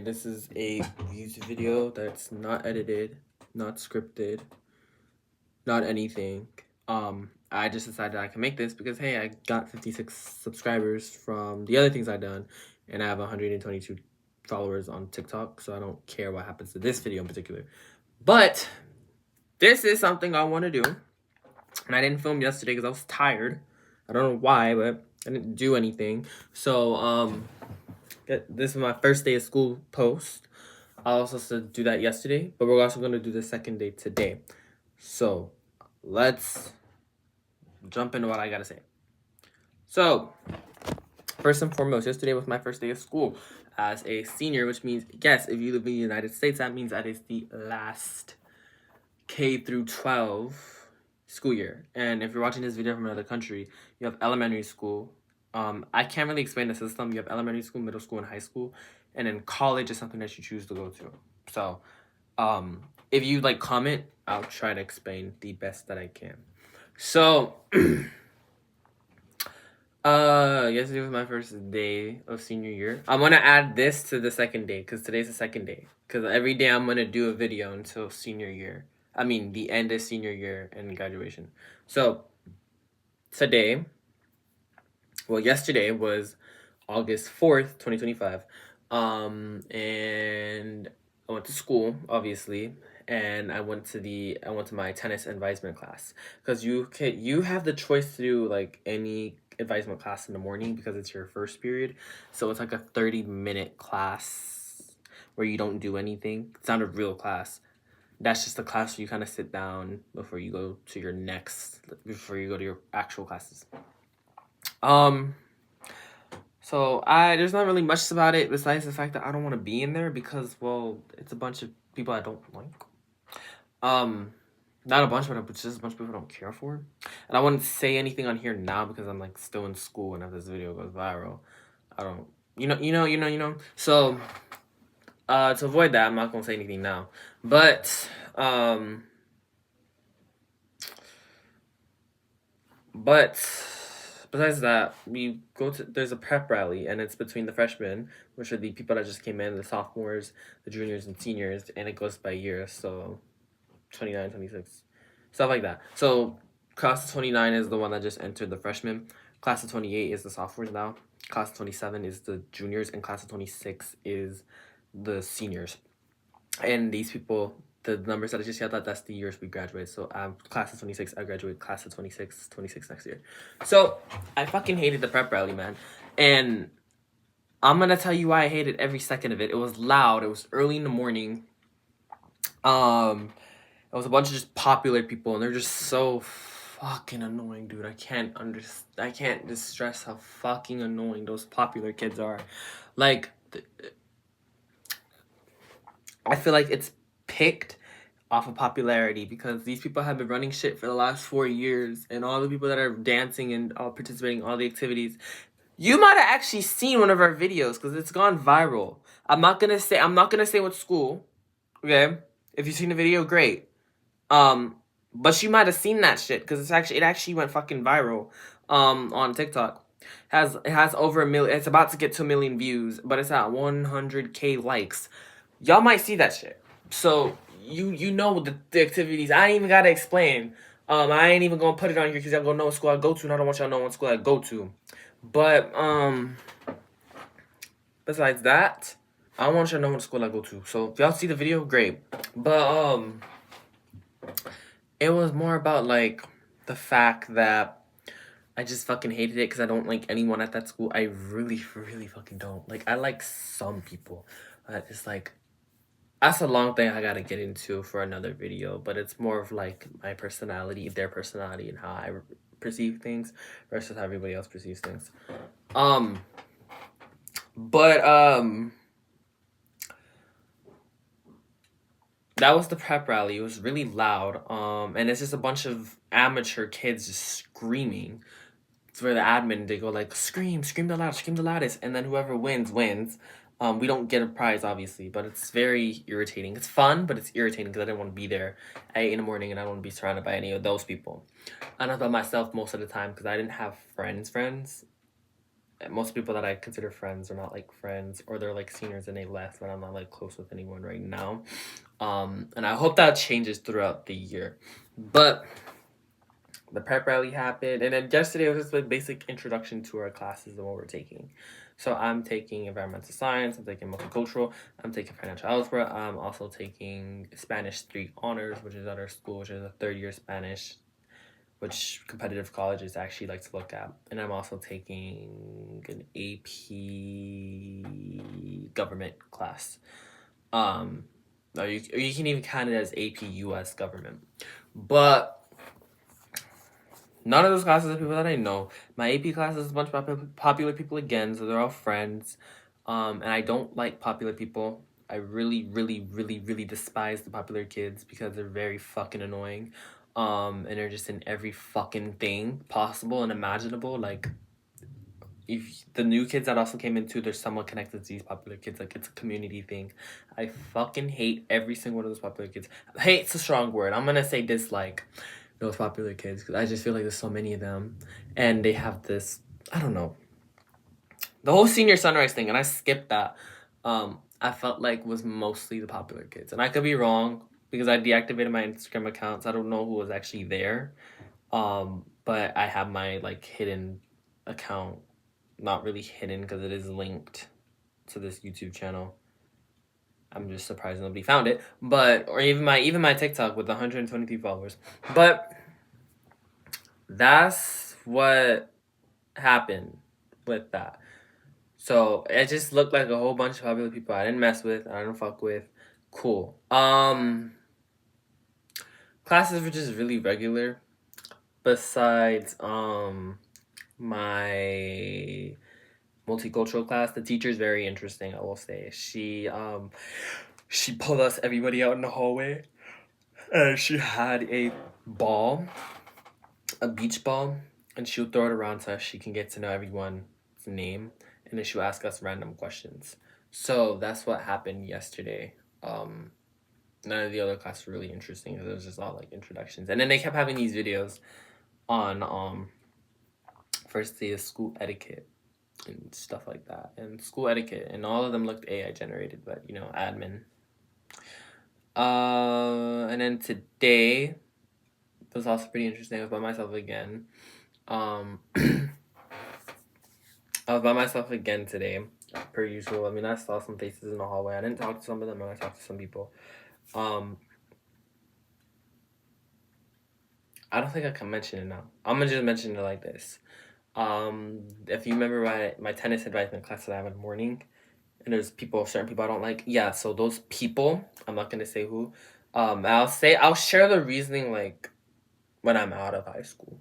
This is a YouTube video that's not edited, not scripted, not anything. I just decided I can make this because hey, I got 56 subscribers from the other things I've done, and I have 122 followers on TikTok, so I don't care what happens to this video in particular. But this is something I want to do, and I didn't film yesterday because I was tired. I don't know why, but I didn't do anything. So this is my first day of school post. I also supposed to do that yesterday, but we're also going to do the second day today. So let's jump into what I got to say. So first and foremost, yesterday was my first day of school as a senior, which means, yes, if you live in the United States, that means that is the last K through 12 school year. And if you're watching this video from another country, you have elementary school. I can't really explain the system. You have elementary school, middle school, and high school. And then college is something that you choose to go to. So if you comment, I'll try to explain the best that I can. So yesterday was my first day of senior year. I'm gonna add this to the second day because today's the second day. Because every day I'm gonna do a video until senior year. I mean the end of senior year and graduation. So yesterday was August 4th, 2025. And I went to school, obviously, and I went to my tennis advisement class because you have the choice to do any advisement class in the morning because it's your first period. So it's like a 30-minute class where you don't do anything. It's not a real class. That's just a class where you kind of sit down before you go to your actual classes. So there's not really much about it besides the fact that I don't want to be in there because, well, it's a bunch of people I don't like. Not a bunch, but it's just a bunch of people I don't care for. And I wouldn't say anything on here now because I'm still in school, and if this video goes viral, I don't, So, to avoid that, I'm not gonna say anything now. But, besides that, there's a prep rally, and it's between the freshmen, which are the people that just came in, the sophomores, the juniors, and seniors, and it goes by year, so 29, 26, stuff like that. So class of 29 is the one that just entered the freshmen. Class of 28 is the sophomores now. Class of 27 is the juniors, and class of 26 is the seniors. And these people, the numbers that I just yelled at, that's the years we graduate. So class of 26, I graduate class of 26 next year. So I fucking hated the prep rally, man. And I'm gonna tell you why I hated every second of it. It was loud. It was early in the morning. It was a bunch of just popular people, and they're just so fucking annoying, dude. I can't just stress how fucking annoying those popular kids are. I feel like it's picked off of popularity because these people have been running shit for the last 4 years, and all the people that are dancing and all participating in all the activities. You might have actually seen one of our videos because it's gone viral. I'm not gonna say what school. Okay, if you've seen the video, great. But you might have seen that shit because it actually went fucking viral. On TikTok. It has over 1 million. It's about to get to 1 million views, but it's at 100K likes. Y'all might see that shit. So you know the activities. I ain't even gotta explain. I ain't even gonna put it on here because y'all gonna know what school I go to, and I don't want y'all to know what school I go to. But besides that, I want y'all to know what school I go to. So if y'all see the video, great. But it was more about the fact that I just fucking hated it because I don't like anyone at that school. I really, really fucking don't. I like some people. It's that's a long thing I gotta get into for another video, but it's more of my personality, their personality, and how I perceive things versus how everybody else perceives things. That was the prep rally. It was really loud. And it's just a bunch of amateur kids just screaming. It's where the admin, they go scream the loudest, scream the loudest, and then whoever wins. We don't get a prize, obviously, but it's very irritating. It's fun, but it's irritating because I didn't want to be there at 8 in the morning, and I don't want to be surrounded by any of those people. And I thought myself most of the time because I didn't have friends. most people that I consider friends are not like friends, or they're like seniors and they left, but I'm not like close with anyone right now. And I hope that changes throughout the year. But the prep rally happened, and then yesterday was just a basic introduction to our classes and what we're taking. So I'm taking environmental science, I'm taking multicultural, I'm taking financial algebra, I'm also taking Spanish 3 honors, which is at our school, which is a 3rd-year Spanish, which competitive colleges actually like to look at. And I'm also taking an AP government class. Or you can even count it as AP US government. But none of those classes are people that I know. My AP class is a bunch of popular people again, so they're all friends. And I don't like popular people. I really, really, really, really despise the popular kids because they're very fucking annoying. And they're just in every fucking thing possible and imaginable. Like, if the new kids that also came into, they're somewhat connected to these popular kids. Like, it's a community thing. I fucking hate every single one of those popular kids. Hate's a strong word. I'm gonna say dislike those popular kids because I just feel like there's so many of them, and they have this, I don't know, the whole senior sunrise thing, and I skipped that. I felt like was mostly the popular kids, and I could be wrong because I deactivated my Instagram account, so I don't know who was actually there. But I have my like hidden account, not really hidden because it is linked to this YouTube channel. I'm just surprised nobody found it, but or even my TikTok with 123 followers. But that's what happened with that. So it just looked like a whole bunch of popular people I didn't mess with, I didn't fuck with. Cool. Classes were just really regular. Besides my multicultural class, the teacher's very interesting, I will say. She pulled us everybody out in the hallway, and she had a ball, a beach ball, and she would throw it around so she can get to know everyone's name, and then she would ask us random questions. So that's what happened yesterday. None of the other classes were really interesting because it was just all like introductions, and then they kept having these videos on first day of school etiquette and stuff like that, and school etiquette, and all of them looked AI generated, but you know, admin. And then today was also pretty interesting. I was by myself again. I was by myself again today, per usual. I mean, I saw some faces in the hallway. I didn't talk to some of them, and I talked to some people. I don't think I can mention it now. I'm gonna just mention it like this. If you remember my tennis advisement class that I have in the morning, and there's certain people I don't like. Yeah, so those people, I'm not gonna say who. I'll share the reasoning like when I'm out of high school.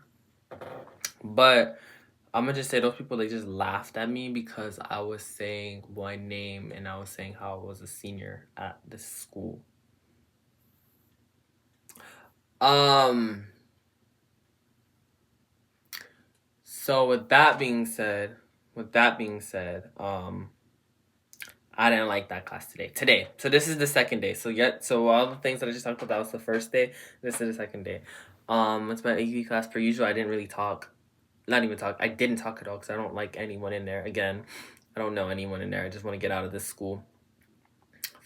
But I'm gonna just say those people, they just laughed at me because I was saying my name and I was saying how I was a senior at this school. So with that being said, I didn't like that class today. So this is the second day. So all the things that I just talked about, that was the first day. This is the second day. It's my AP class per usual. I didn't really talk. Not even talk. I didn't talk at all because I don't like anyone in there. Again, I don't know anyone in there. I just want to get out of this school.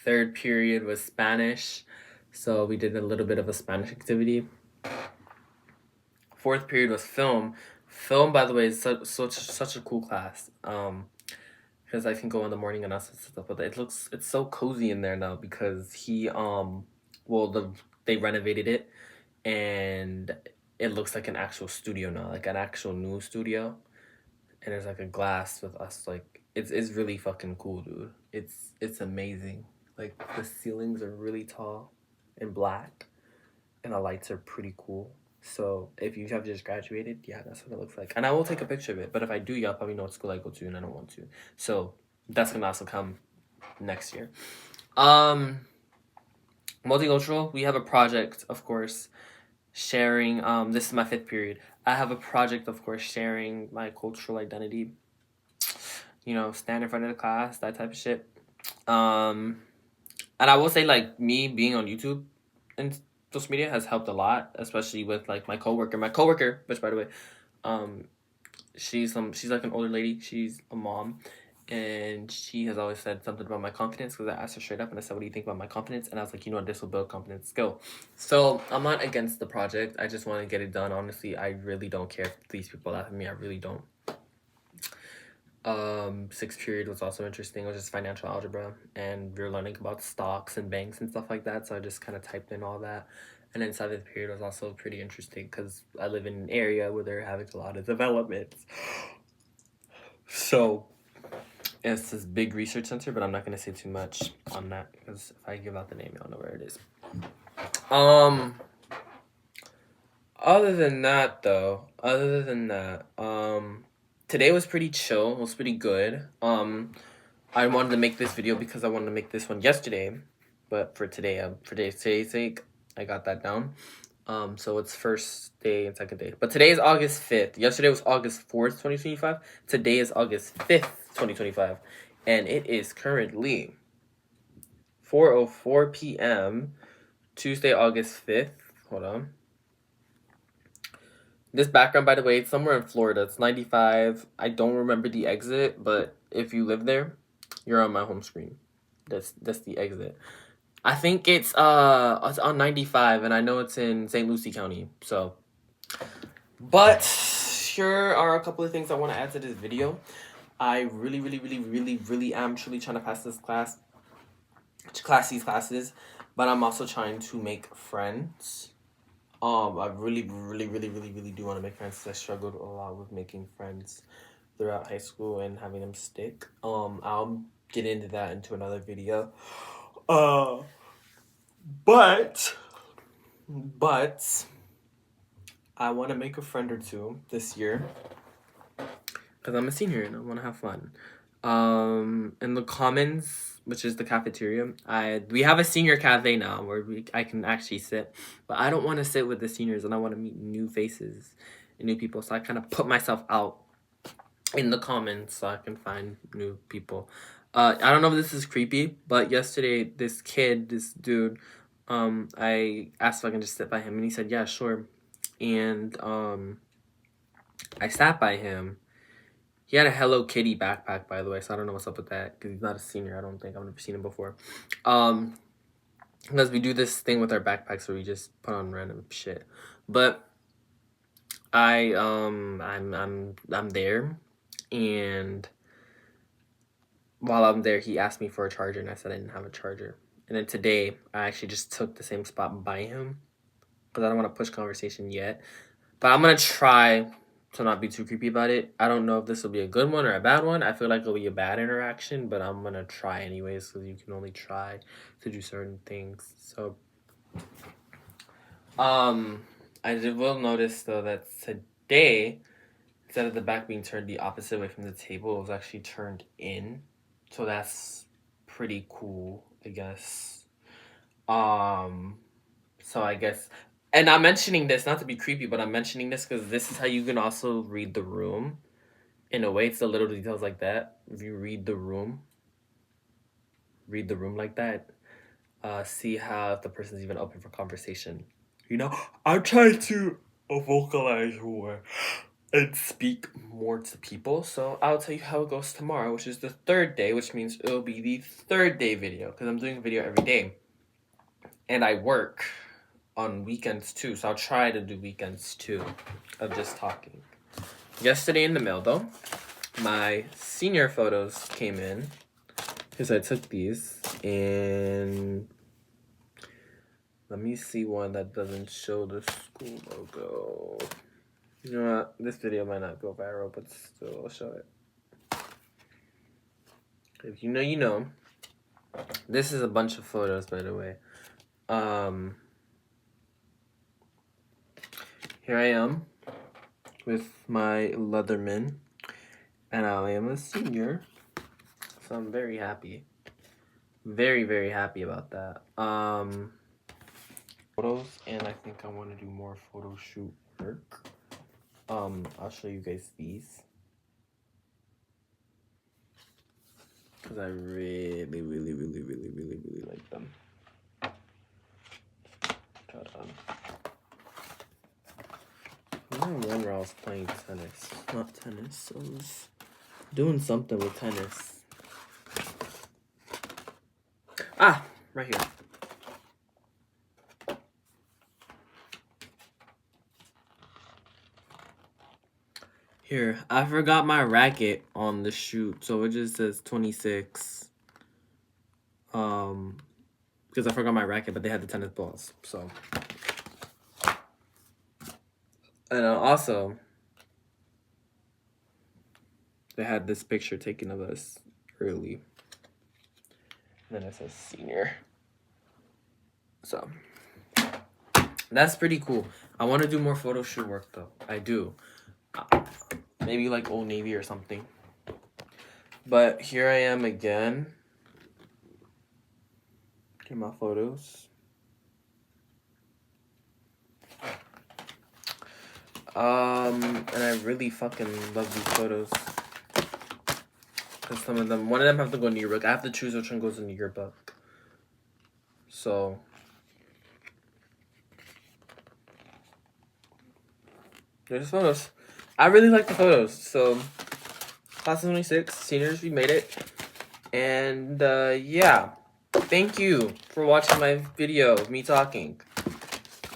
Third period was Spanish. So we did a little bit of a Spanish activity. Fourth period was film. Film, by the way, is such a cool class. Because I can go in the morning and stuff, but it's so cozy in there now because they renovated it, and it looks like an actual studio now, like an actual new studio, and there's like a glass with us, like it's really fucking cool, dude. It's amazing. Like the ceilings are really tall and black, and the lights are pretty cool. So if you have just graduated, yeah, that's what it looks like. And I will take a picture of it. But if I do, y'all probably know what school I go to, and I don't want to. So that's gonna also come next year. Multicultural. We have a project, of course, sharing. This is my 5th period. I have a project, of course, sharing my cultural identity. You know, stand in front of the class, that type of shit. And I will say, like, me being on YouTube and social media has helped a lot, especially with like my coworker, which by the way, she's like an older lady. She's a mom, and she has always said something about my confidence, because I asked her straight up and I said, what do you think about my confidence? And I was like, you know what, this will build confidence skill. So I'm not against the project. I just want to get it done. Honestly, I really don't care if these people laugh at me. I really don't. Sixth period was also interesting. It was just financial algebra, and we were learning about stocks and banks and stuff like that. So I just kind of typed in all that. And then seventh period was also pretty interesting, because I live in an area where they're having a lot of developments. So it's this big research center, but I'm not gonna say too much on that, because if I give out the name, y'all know where it is. Other than that, today was pretty chill. It was pretty good. I wanted to make this video because I wanted to make this one yesterday, but for today's sake, I got that down. So it's first day and second day. But today is August 5th. Yesterday was August 4th, 2025. Today is August 5th, 2025. And it is currently 4:04 p.m. Tuesday, August 5th. Hold on. This background, by the way, it's somewhere in Florida. It's 95. I don't remember the exit, but if you live there, you're on my home screen. That's the exit. I think it's on 95, and I know it's in St. Lucie County. So, but here are a couple of things I want to add to this video. I really am truly trying to pass these classes, but I'm also trying to make friends. I really do want to make friends, because I struggled a lot with making friends throughout high school and having them stick. I'll get into that into another video. But I want to make a friend or two this year, because I'm a senior and I want to have fun. In the commons, which is the cafeteria, we have a senior cafe now where I can actually sit, but I don't want to sit with the seniors, and I want to meet new faces and new people. So I kind of put myself out in the commons so I can find new people. I don't know if this is creepy, but yesterday this dude, I asked if I can just sit by him, and he said, yeah, sure. And I sat by him. He had a Hello Kitty backpack, by the way, so I don't know what's up with that, because he's not a senior. I don't think I've never seen him before. Because we do this thing with our backpacks where we just put on random shit. But I'm there, and while I'm there, he asked me for a charger, and I said I didn't have a charger. And then today, I actually just took the same spot by him, because I don't want to push conversation yet. But I'm gonna try to not be too creepy about it. I don't know if this will be a good one or a bad one. I feel like it'll be a bad interaction, but I'm gonna try anyways, because you can only try to do certain things. So, I will notice though that today, instead of the back being turned the opposite way from the table, it was actually turned in. So that's pretty cool, I guess. So I guess. And I'm mentioning this, not to be creepy, but I'm mentioning this because this is how you can also read the room. In a way, it's the little details like that. If you read the room like that, see how if the person's even open for conversation. You know, I'm trying to vocalize more and speak more to people. So I'll tell you how it goes tomorrow, which is the third day, which means it'll be the third day video, because I'm doing a video every day. And I work on weekends too, so I'll try to do weekends too of just talking. Yesterday in the mail though, my senior photos came in, because I took these, and let me see one that doesn't show the school logo. You know what, this video might not go viral, but still I'll show it. If you know, you know. This is a bunch of photos, by the way. Here I am with my Leatherman, and I am a senior, so I'm very happy. Very happy about that. Photos, and I think I want to do more photo shoot work. I'll show you guys these, because I really like them. Hold on. one where I was playing tennis. Not tennis. I was doing something with tennis. Ah, right here. Here, I forgot my racket on the shoot, so it just says 26. Because I forgot my racket, but they had the tennis balls, so. And also, they had this picture taken of us early. And then it says senior. So, that's pretty cool. I want to do more photo shoot work, though. I do. Maybe like Old Navy or something. But here I am again. Get my photos. And I really fucking love these photos. Because one of them have to go in the yearbook. I have to choose which one goes in the yearbook. So, there's photos. I really like the photos. So, class of 26, seniors, we made it. And, yeah. Thank you for watching my video of me talking.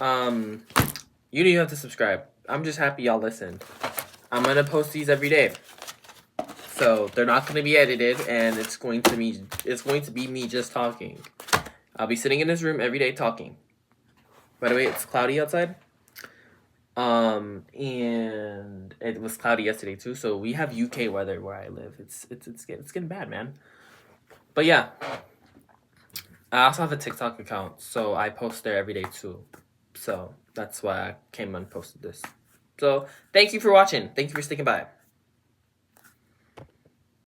You don't even have to subscribe. I'm just happy y'all listened. I'm going to post these every day. So, they're not going to be edited, and it's going to be me just talking. I'll be sitting in this room every day talking. By the way, it's cloudy outside. And it was cloudy yesterday too, so we have UK weather where I live. It's getting bad, man. But yeah. I also have a TikTok account, so I post there every day too. So that's why I came and posted this. So thank you for watching. Thank you for sticking by.